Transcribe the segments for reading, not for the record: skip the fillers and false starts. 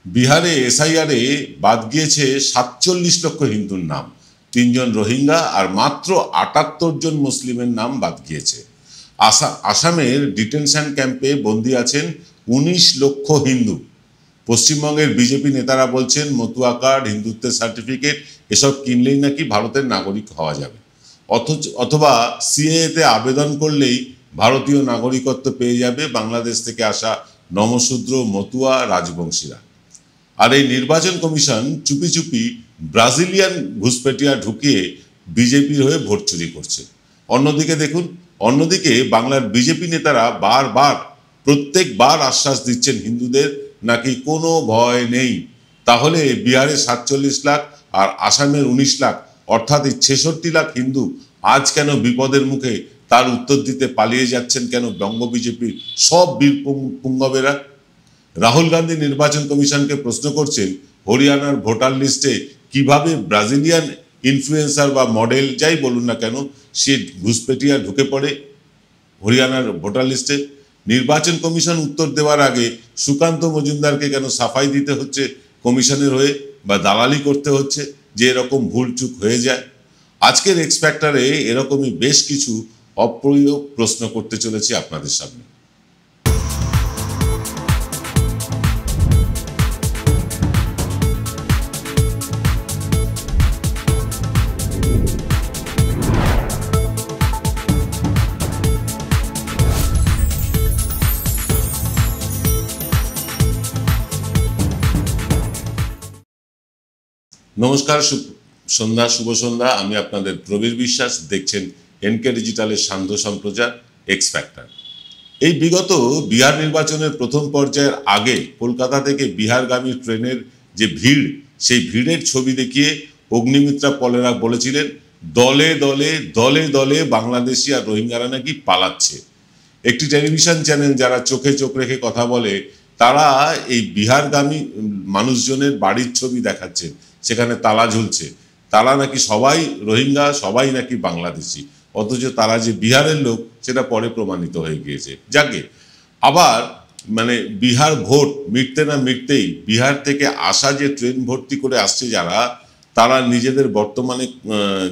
বিহারে এসআইআরে বাদ গিয়েছে 47 লক্ষ হিন্দুর নাম, 3 জন রোহিঙ্গা আর মাত্র 78 জন মুসলিমের নাম বাদ গিয়েছে। আসামের ডিটেনশন ক্যাম্পে বন্দী আছেন 19 লক্ষ হিন্দু। পশ্চিমবঙ্গের বিজেপি নেতারা বলছেন মতুয়া কার্ড, হিন্দুত্বের সার্টিফিকেট এসব কিনলেই নাকি ভারতের নাগরিক হওয়া যাবে, অথবা সিএএতে আবেদন করলেই ভারতীয় নাগরিকত্ব পেয়ে যাবে বাংলাদেশ থেকে আসা নমশূদ্র, মতুয়া, রাজবংশীরা। আর এই নির্বাচন কমিশন চুপি চুপি ব্রাজিলিয়ান ঘুষপেটিয়া ঢুকিয়ে বিজেপির হয়ে ভোট চুরি করছে। অন্যদিকে দেখুন, অন্যদিকে বাংলার বিজেপি নেতারা প্রত্যেকবার আশ্বাস দিচ্ছেন হিন্দুদের নাকি কোনো ভয় নেই। তাহলে বিহারে 47 লাখ আর আসামের 19 লাখ অর্থাৎ 66 লাখ হিন্দু আজ কেন বিপদের মুখে, তার উত্তর দিতে পালিয়ে যাচ্ছেন কেন বঙ্গ বিজেপির সব বীর পুঙ্গবেরা? রাহুল গান্ধী নির্বাচন কমিশনকে প্রশ্ন করছেন হরিয়ানার ভোটার লিস্টে কিভাবে ব্রাজিলিয়ান ইনফ্লুয়েন্সার বা মডেল যাই বলুন না কেন সে ঘুষপেটিয়া ঢুকে পড়ে হরিয়ানার ভোটার লিস্টে। নির্বাচন কমিশন উত্তর দেওয়ার আগে সুকান্ত মজুমদারকে কেন সাফাই দিতে হচ্ছে কমিশনের হয়ে, বা দালালি করতে হচ্ছে যে এরকম ভুলচুক হয়ে যায়? আজকের এক্স ফ্যাক্টরে এরকমই বেশ কিছু অপ্রিয় প্রশ্ন করতে চলেছি আপনাদের সামনে। নমস্কার, শুভ সন্ধ্যা। আমি আপনাদের প্রবীর বিশ্বাস, দেখছেন এনকে ডিজিটালের সান্ধ্য সম্প্রচার এক্স ফ্যাক্টর। এই বিগত বিহার নির্বাচনের প্রথম পর্যায়ের আগে কলকাতা থেকে বিহারগামী ট্রেনের যে ভিড়, সেই ভিড়ের ছবি দেখিয়ে অগ্নিমিত্রা পলেরা বলেছিলেন দলে দলে দলে দলে বাংলাদেশি আর রোহিঙ্গারা নাকি পালাচ্ছে। একটি টেলিভিশন চ্যানেল যারা চোখে চোখ রেখে কথা বলে তারা এই বিহারগামী মানুষজনের বাড়ির ছবি দেখাচ্ছেন, সেখানে তালা ঝুলছে, তারা নাকি সবাই রোহিঙ্গা, সবাই নাকি বাংলাদেশি, অথচ তারা যে বিহারের লোক সেটা পরে প্রমাণিত হয়ে গিয়েছে। যাকে আবার বিহার ভোট মিটতে না মিটতেই বিহার থেকে আসা যে ট্রেন ভর্তি করে আসছে যারা, তারা নিজেদের বর্তমানে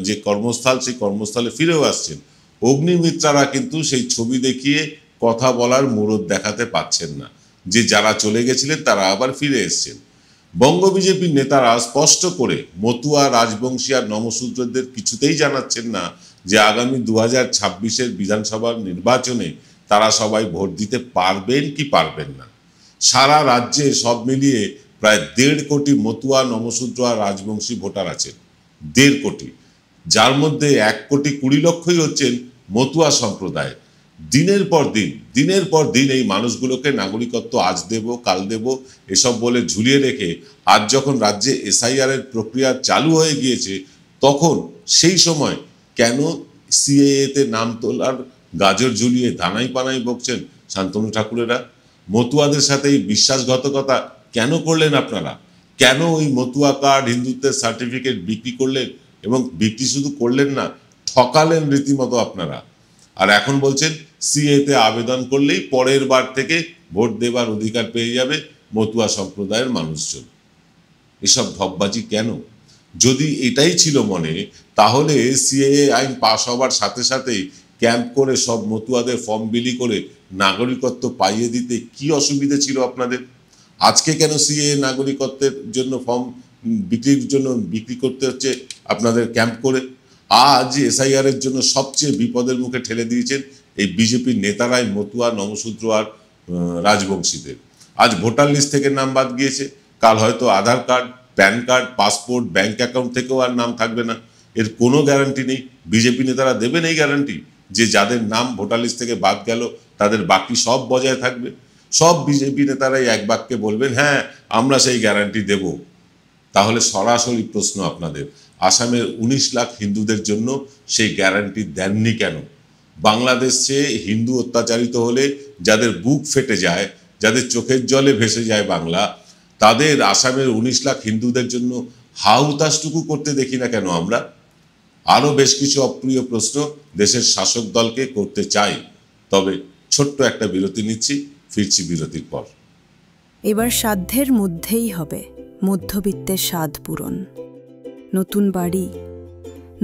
যে কর্মস্থল সেই কর্মস্থলে ফিরেও আসছেন। অগ্নিমিত্রারা কিন্তু সেই ছবি দেখিয়ে কথা বলার মুরদ দেখাতে পাচ্ছেন না যে যারা চলে গেছিলেন তারা আবার ফিরে এসছেন। বঙ্গ বিজেপির নেতারা স্পষ্ট করে মতুয়া, রাজবংশী আর নমশূদ্রদের কিছুতেই জানাচ্ছেন না যে আগামী 2026-এর বিধানসভার নির্বাচনে তারা সবাই ভোট দিতে পারবেন কি পারবেন না। সারা রাজ্যে সব মিলিয়ে প্রায় 1.5 কোটি মতুয়া, নমশূদ্র আর রাজবংশী ভোটার আছেন, 1.5 কোটি, যার মধ্যে 1,20,00,000 হচ্ছেন মতুয়া সম্প্রদায়। দিনের পর দিন এই মানুষগুলোকে নাগরিকত্ব আজ দেব কাল দেব এসব বলে ঝুলিয়ে রেখে আজ যখন রাজ্যে এসআইআর এর প্রক্রিয়া চালু হয়ে গিয়েছে, তখন সেই সময় কেন সিএএতে নাম তোলার গাজর ঝুলিয়ে ধানাই পানাই বকছেন শান্তনু ঠাকুরেরা? মতুয়াদের সাথে এই বিশ্বাসঘাতকতা কেন করলেন আপনারা? কেন ওই মতুয়া কার্ড, হিন্দুত্বের সার্টিফিকেট বিক্রি করলেন? এবং বিক্রি শুধু করলেন না, ঠকালেন রীতিমতো আপনারা। আর এখন বলছেন সিএতে আবেদন করলেই পরের বার থেকে ভোট দেবার অধিকার পেয়ে যাবে মতুয়া সম্প্রদায়ের মানুষজন। এসব ঢপবাজি কেন? যদি এটাই ছিল মনে, তাহলে সিএএ আইন পাশ হবার সাথে সাথেই ক্যাম্প করে সব মতুয়াদের ফর্ম বিলি করে নাগরিকত্ব পাইয়ে দিতে কি অসুবিধা ছিল আপনাদের? আজকে কেন সিএএ নাগরিকত্বের জন্য ফর্ম বিক্রি করতে হচ্ছে আপনাদের ক্যাম্প করে? আজ এসআইআর এর জন্য সবচেয়ে বিপদের মুখে ঠেলে দিয়েছেন এই বিজেপির নেতারাই মতুয়া, নমশূদ্র আর রাজবংশীদের। আজ ভোটার লিস্ট থেকে নাম বাদ গিয়েছে, কাল হয়তো Aadhaar card, PAN card, passport, bank account থেকেও আর নাম থাকবে না। এর কোনো গ্যারান্টি নেই। বিজেপি নেতারা দেবেন এই গ্যারান্টি যে যাদের নাম ভোটার লিস্ট থেকে বাদ গেল তাদের বাকি সব বজায় থাকবে? সব বিজেপি নেতারাই এক বাক্যে বলবেন হ্যাঁ আমরা সেই গ্যারান্টি দেব। তাহলে সরাসরি প্রশ্ন আপনাদের, আসামের 19 লাখ হিন্দুদের জন্য সেই গ্যারান্টি দেননি কেন? বাংলাদেশে হিন্দু অত্যাচারিত হলে যাদের বুক ফেটে যায়, যাদের চোখের জলে ভেসে যায় বাংলা, তাদের আসামের 19 লাখ হিন্দুদের জন্য হাউতাশটুকু করতে দেখি না কেন আমরা? আরও বেশ কিছু অপ্রিয় প্রশ্ন দেশের শাসক দলকে করতে চাই। তবে ছোট্ট একটা বিরতি নিচ্ছি, ফিরছি বিরতির পর। এবার সাধ্যের মধ্যেই হবে মধ্যবিত্তের স্বাদ পূরণ। নতুন বাড়ি,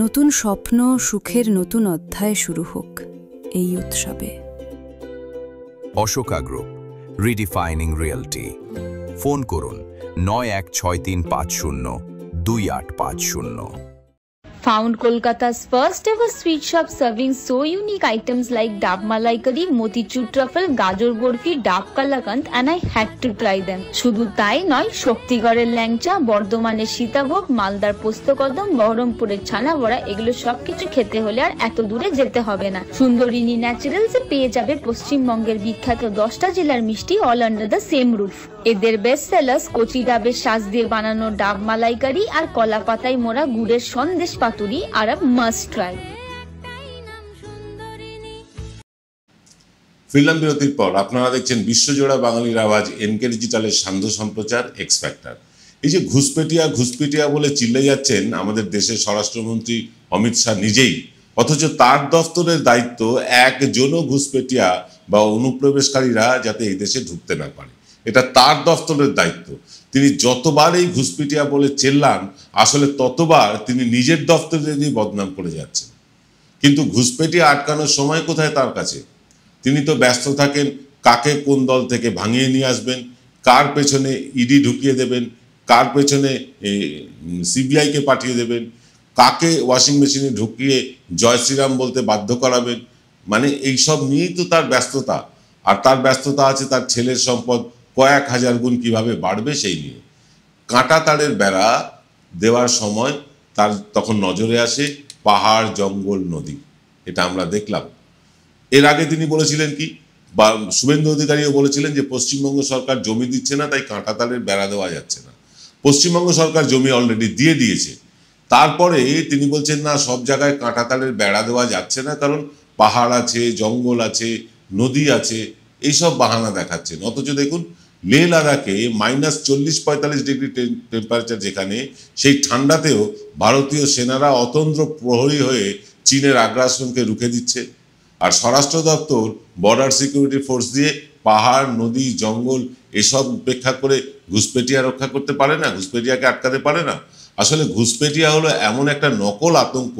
নতুন স্বপ্ন, সুখের নতুন অধ্যায় শুরু হোক এই উৎসবে। Ashoka group, রিডিফাইনিং realty. ফোন করুন 9163502850। Found Kolkata's first ever sweet shop serving so unique items like Dab Malai Curry, Motichur Truffle, Gajor Borfi, Dab Kalakand, and I had to try them. শুধু তাই নয়, শক্তিগড়ের ল্যাংচা, বর্ধমানের সীতাভোগ, মালদার পোস্তকদম, বহরমপুরের ছানা বড়া, এগুলো সবকিছু খেতে হলে আর এত দূরে যেতে হবে না। সুন্দরিনী ন্যাচারালসে পেয়ে যাবে পশ্চিমবঙ্গের বিখ্যাত 10টা জেলার মিষ্টি all under the same roof. এদের বেস্ট সেলার্স কচি ডাবের শাঁস দিয়ে বানানো ডাব মালাইকারি আর কলা পাতায় মোড়া গুড়ের সন্দেশ পাতুরি আর মাস্ট ট্রাই। ফিল্ম বিরতির পর আপনারা দেখছেন বিশ্বজোড়া বাঙালির আওয়াজ এনকে ডিজিটালের সান্ধ্য সম্প্রচার এক্স ফ্যাক্টর। এই যে ঘুষপেটিয়া বলে চিল্লে যাচ্ছেন আমাদের দেশের স্বরাষ্ট্রমন্ত্রী অমিত শাহ নিজেই, অথচ তার দফতরের দায়িত্ব একজনও ঘুষপেটিয়া বা অনুপ্রবেশকারীরা যাতে এই দেশে ঢুকতে না পারে, এটা তার দফতরের দায়িত্ব। তিনি যতবার এই ঘুষপেটিয়া বলে চেল্লান, আসলে ততবার তিনি নিজের দফতরে দিয়ে বদনাম করে যাচ্ছেন। কিন্তু ঘুষপেটিয়া আটকানোর সময় কোথায় তার কাছে? তিনি তো ব্যস্ত থাকেন কাকে কোন দল থেকে ভাঙিয়ে নিয়ে আসবেন, কার পেছনে ইডি ঢুকিয়ে দেবেন, কার পেছনে সিবিআইকে পাঠিয়ে দেবেন, কাকে ওয়াশিং মেশিনে ঢুকিয়ে জয় শ্রীরাম বলতে বাধ্য করাবেন। মানে এইসব নিয়েই তো তার ব্যস্ততা। আর তার ব্যস্ততা আছে তার ছেলের সম্পদ কয়েক হাজার গুণ কিভাবে বাড়বে সেই নিয়ে। কাঁটা তারের বেড়া দেওয়ার সময় তার তখন নজরে আসে পাহাড়, জঙ্গল, নদী। এটা আমরা দেখলাম। এর আগে তিনি বলেছিলেন কি, বা শুভেন্দু অধিকারীও বলেছিলেন যে পশ্চিমবঙ্গ সরকার জমি দিচ্ছে না, তাই কাঁটা তারের বেড়া দেওয়া যাচ্ছে না। পশ্চিমবঙ্গ সরকার জমি অলরেডি দিয়ে দিয়েছে। তারপরে তিনি বলছেন না, সব জায়গায় কাঁটা তারের বেড়া দেওয়া যাচ্ছে না, কারণ পাহাড় আছে, জঙ্গল আছে, নদী আছে, এইসব বাহানা দেখাচ্ছেন। অথচ দেখুন লে লাদাখে -40-45 ডিগ্রি টেম্পারেচার, যেখানে সেই ঠান্ডাতেও ভারতীয় সেনারা অতন্দ্র প্রহরী হয়ে চীনের আগ্রাসনকে রুখে দিচ্ছে। আর স্বরাষ্ট্র দপ্তর বর্ডার সিকিউরিটি ফোর্স দিয়ে পাহাড়, নদী, জঙ্গল এসব উপেক্ষা করে ঘুষপেটিয়া রক্ষা করতে পারে না, ঘুষপেটিয়াকে আটকাতে পারে না। আসলে ঘুষপেটিয়া হলো এমন একটা নকল আতঙ্ক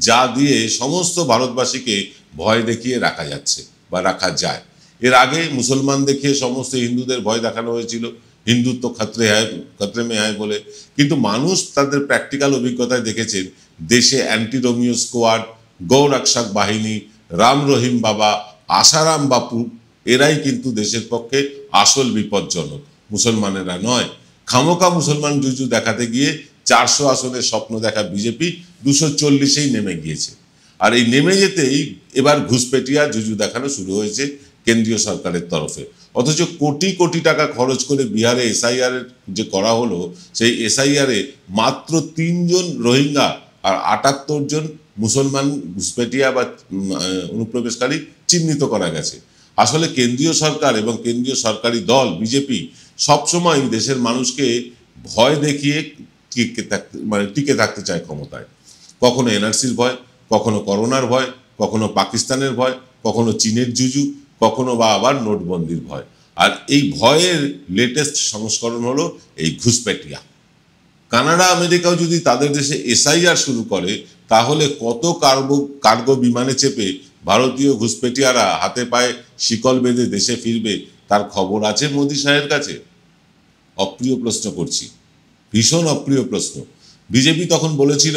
যা দিয়ে সমস্ত ভারতবাসীকে ভয় দেখিয়ে রাখা যাচ্ছে বা রাখা যায়। এর আগে মুসলমান দেখিয়ে সমস্ত হিন্দুদের ভয় দেখানো হয়েছিল, হিন্দুত্ব খতরে মে হায় বলে। কিন্তু মানুষ তাদের প্র্যাকটিক্যাল অভিজ্ঞতায় দেখেছেন দেশে অ্যান্টি রোমিও স্কোয়াড, গৌ রক্ষক বাহিনী, রাম রহিম বাবা, আসারাম বাপু, এরাই কিন্তু দেশের পক্ষে আসল বিপজ্জনক, মুসলমানেরা নয়। খামোকা মুসলমান জুজু দেখাতে গিয়ে 400 আসনের স্বপ্ন দেখা বিজেপি 240-এই নেমে গিয়েছে। আর এই নেমে যেতেই এবার ঘুষপেটিয়া জুজু দেখানো শুরু হয়েছে কেন্দ্রীয় সরকারের তরফে। অথচ কোটি কোটি টাকা খরচ করে বিহারে এসআইআর যে করা হলো, সেই এসআইআরে মাত্র 3 জন রোহিঙ্গা আর 78 জন মুসলমান ঘুষপেটিয়া বা অনুপ্রবেশকারী চিহ্নিত করা গেছে। আসলে কেন্দ্রীয় সরকার এবং কেন্দ্রীয় সরকারি দল বিজেপি সবসময় দেশের মানুষকে ভয় দেখিয়ে টিকে থাকতে চায় ক্ষমতায়। কখনো এনআরসির ভয়, কখনো করোনার ভয়, কখনো পাকিস্তানের ভয়, কখনো চীনের জুজু, কখনো বা আবার নোটবন্দির ভয়। আর এই ভয়ের লেটেস্ট সংস্করণ হলো এই ঘুষপেটিয়া। কানাডা, আমেরিকাও যদি তাদের দেশে এসআইআর শুরু করে, তাহলে কত কার্গো বিমানে চেপে ভারতীয় ঘুষপেটিয়ারা হাতে পায়ে শিকল বেঁধে দেশে ফিরবে, তার খবর আছে মোদি সাহেবের কাছে? অপ্রিয় প্রশ্ন করছি, ভীষণ অপ্রিয় প্রশ্ন। বিজেপি তখন বলেছিল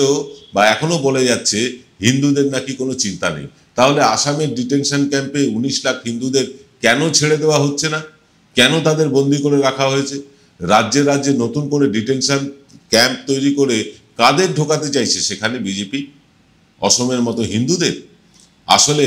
বা এখনো বলে যাচ্ছে হিন্দুদের নাকি কোনো চিন্তা নেই। তাহলে আসামের ডিটেনশন ক্যাম্পে 19 লাখ হিন্দুদের কেন ছেড়ে দেওয়া হচ্ছে না? কেন তাদের বন্দি করে রাখা হয়েছে? রাজ্যে রাজ্যে নতুন করে ডিটেনশন ক্যাম্প তৈরি করে কাদের ঢোকাতে চাইছে সেখানে বিজেপি? অসমের মতো হিন্দুদের? আসলে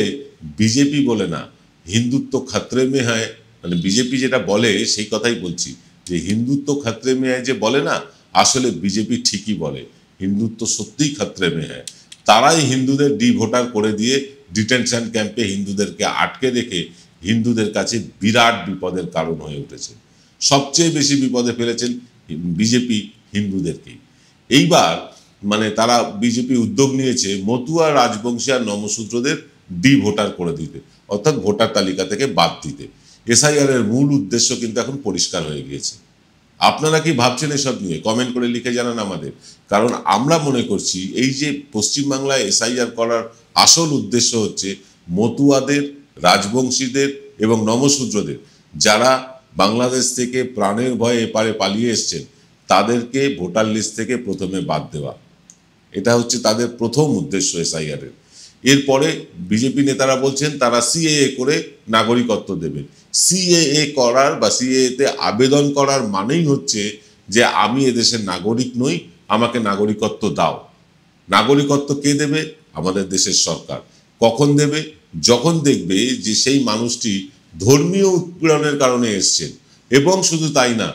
বিজেপি বলে না, হিন্দুত্ব খতরে মে হ্যায়, মানে বিজেপি যেটা বলে সেই কথাই বলছি, যে হিন্দুত্ব খতরে মে হ্যায় যে বলে না, আসলে বিজেপি ঠিকই বলে হিন্দুত্ব সত্যিই খতরে মে হ্যায়। তারাই হিন্দুদের ভোটার করে দিয়ে ডিটেনশন ক্যাম্পে হিন্দুদেরকে আটকে রেখে হিন্দুদের কাছে বিরাট বিপদের কারণ হয়ে উঠেছে। সবচেয়ে বেশি বিপদে ফেলেছেন বিজেপি হিন্দুদেরকেই। এইবার মানে তারা বিজেপি উদ্যোগ নিয়েছে মতুয়া, রাজবংশী আর নমশূদ্রদের ভোটার করে দিতে, অর্থাৎ ভোটার তালিকা থেকে বাদ দিতে। এসআইআর এর মূল উদ্দেশ্য কিন্তু এখন পরিষ্কার হয়ে গিয়েছে। আপনারা কি ভাবছেন এসব নিয়ে? কমেন্ট করে লিখে জানান আমাদের। কারণ আমরা মনে করছি এই যে পশ্চিমবাংলায় এসআইআর করার আসল উদ্দেশ্য হচ্ছে মতুয়াদের, রাজবংশীদের এবং নমশূদ্রদের, যারা বাংলাদেশ থেকে প্রাণের ভয়ে এপারে পালিয়ে এসছেন, তাদেরকে ভোটার লিস্ট থেকে প্রথমে বাদ দেওয়া। এটা হচ্ছে তাদের প্রথম উদ্দেশ্য এসআইআর এর। এরপরে বিজেপি নেতারা বলছেন তারা সিএএ করে নাগরিকত্ব দেবেন। সিএএ করার বা সিএএ তে আবেদন করার মানেই হচ্ছে যে আমি এদেশের নাগরিক নই, আমাকে নাগরিকত্ব দাও। নাগরিকত্ব কে দেবে? আমাদের দেশের সরকার। কখন দেবে? যখন দেখবে যে সেই মানুষটি ধর্মীয় উৎপীড়নের কারণে এসছেন। এবং শুধু তাই না,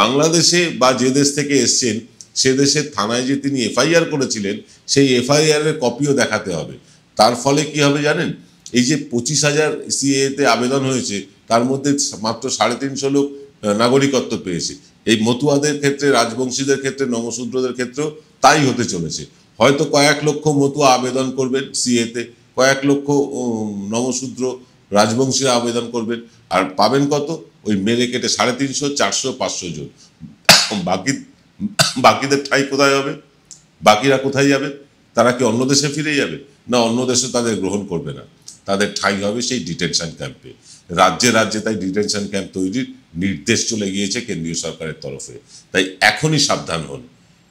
বাংলাদেশে বা যে দেশ থেকে এসছেন সে দেশের থানায় যে তিনি এফআইআর করেছিলেন সেই এফআইআর এর কপিও দেখাতে হবে। তার ফলে কি হবে জানেন? এই যে 25,000 সিএতে আবেদন হয়েছে, তার মধ্যে মাত্র 350 লোক নাগরিকত্ব পেয়েছে। এই মতুয়াদের ক্ষেত্রে, রাজবংশীদের ক্ষেত্রে, নমশূদ্রদের ক্ষেত্রেও তাই হতে চলেছে। হয়তো কয়েক লক্ষ মতুয়া আবেদন করবেন সিএতে, কয়েক লক্ষ নমশূদ্র রাজবংশীরা আবেদন করবেন, আর পাবেন কত? ওই মেরে কেটে 350, 400, 500 জন। বাকিদের ঠাঁই কোথায় হবে? বাকিরা কোথায় যাবে? তারা কি অন্য দেশে ফিরে যাবে? না, অন্য দেশে তাদের গ্রহণ করবে না, তাদের ঠাঁই হবে সেই ডিটেনশন ক্যাম্পে। রাজ্যে রাজ্যে তাই ডিটেনশন ক্যাম্প তৈরির নির্দেশ চলে গিয়েছে কেন্দ্রীয় সরকারের তরফে। তাই এখনই সাবধান হন।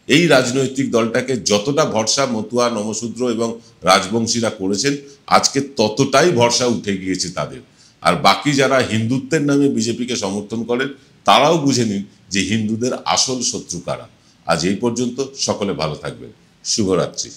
এই রাজনৈতিক দলটাকে যতটা ভরসা মতুয়া, নমশূদ্র এবং রাজবংশীরা করেছেন, আজকে ততটাই ভরসা উঠে গিয়েছে তাদের। আর বাকি যারা হিন্দুত্বের নামে বিজেপিকে সমর্থন করেন, তারাও বুঝে নিন যে হিন্দুদের আসল শত্রু কারা। আজ এই পর্যন্ত। সকলে ভালো থাকবেন। শুভরাত্রি।